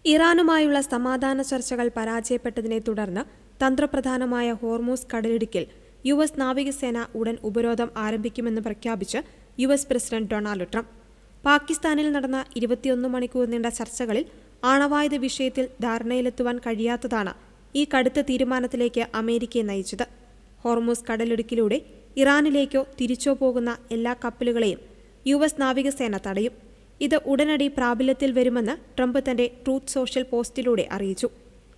ഇറാനുമായുള്ള സമാധാന ചർച്ചകൾ പരാജയപ്പെട്ടതിനെ തുടർന്ന് തന്ത്രപ്രധാനമായ ഹോർമൂസ് കടലിടുക്കിൽ യുഎസ് നാവികസേന ഉടൻ ഉപരോധം ആരംഭിക്കുമെന്ന് പ്രഖ്യാപിച്ച് യുഎസ് പ്രസിഡന്റ് ഡൊണാൾഡ് ട്രംപ്. പാകിസ്ഥാനിൽ നടന്ന 21 മണിക്കൂർ നീണ്ട ചർച്ചകളിൽ ആണവായുധ വിഷയത്തിൽ ധാരണയിലെത്തുവാൻ കഴിയാത്തതാണ് ഈ കടുത്ത തീരുമാനത്തിലേക്ക് അമേരിക്കയെ നയിച്ചത്. ഹോർമൂസ് കടലിടുക്കിലൂടെ ഇറാനിലേക്കോ തിരിച്ചോ പോകുന്ന എല്ലാ കപ്പലുകളെയും യുഎസ് നാവികസേന തടയും. ഇത് ഉടനടി പ്രാബല്യത്തിൽ വരുമെന്ന് ട്രംപ് തന്റെ ട്രൂത്ത് സോഷ്യൽ പോസ്റ്റിലൂടെ അറിയിച്ചു.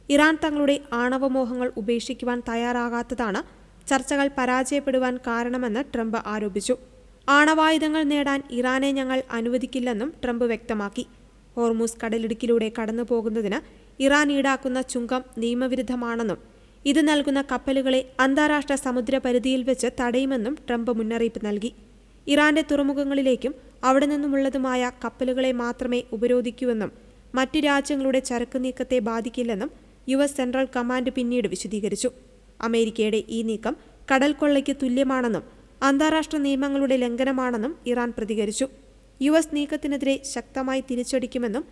ഇറാൻ തങ്ങളുടെ ആണവമോഹങ്ങൾ ഉപേക്ഷിക്കുവാൻ തയ്യാറാകാത്തതാണ് ചർച്ചകൾ പരാജയപ്പെടുവാൻ കാരണമെന്ന് ട്രംപ് ആരോപിച്ചു. ആണവായുധങ്ങൾ നേടാൻ ഇറാനെ ഞങ്ങൾ അനുവദിക്കില്ലെന്നും ട്രംപ് വ്യക്തമാക്കി. ഹോർമൂസ് കടലിടുക്കിലൂടെ കടന്നുപോകുന്നതിന് ഇറാൻ ഈടാക്കുന്ന ചുങ്കം നിയമവിരുദ്ധമാണെന്നും ഇത് നൽകുന്ന കപ്പലുകളെ അന്താരാഷ്ട്ര സമുദ്രപരിധിയിൽ വെച്ച് തടയുമെന്നും ട്രംപ് മുന്നറിയിപ്പ് നൽകി. ഇറാന്റെ തുറമുഖങ്ങളിലേക്കും അവിടെ നിന്നുമുള്ളതുമായ കപ്പലുകളെ മാത്രമേ ഉപരോധിക്കൂവെന്നും മറ്റു രാജ്യങ്ങളുടെ ചരക്ക് നീക്കത്തെ ബാധിക്കില്ലെന്നും യുഎസ് സെൻട്രൽ കമാൻഡ് പിന്നീട് വിശദീകരിച്ചു. അമേരിക്കയുടെ ഈ നീക്കം കടൽ കൊള്ളയ്ക്ക് തുല്യമാണെന്നും അന്താരാഷ്ട്ര നിയമങ്ങളുടെ ലംഘനമാണെന്നും ഇറാൻ പ്രതികരിച്ചു. യുഎസ് നീക്കത്തിനെതിരെ ശക്തമായി തിരിച്ചടിക്കുമെന്നും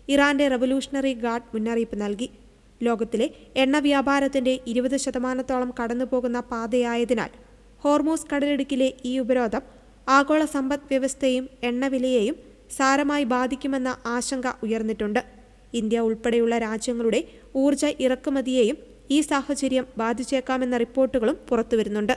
ഇറാന്റെ റവല്യൂഷണറി ഗാർഡ് മുന്നറിയിപ്പ് നൽകി. ലോകത്തിലെ എണ്ണ വ്യാപാരത്തിന്റെ 20% കടന്നുപോകുന്ന പാതയായതിനാൽ ഹോർമൂസ് കടലിടുക്കിലെ ഈ ഉപരോധം ആഗോള സമ്പദ് വ്യവസ്ഥയെയും എണ്ണവിലയെയും സാരമായി ബാധിക്കുമെന്ന ആശങ്ക ഉയർന്നിട്ടുണ്ട്. ഇന്ത്യ ഉൾപ്പെടെയുള്ള രാജ്യങ്ങളുടെ ഊർജ്ജ ഇറക്കുമതിയെയും ഈ സാഹചര്യം ബാധിച്ചേക്കാമെന്ന റിപ്പോർട്ടുകളും പുറത്തുവരുന്നുണ്ട്.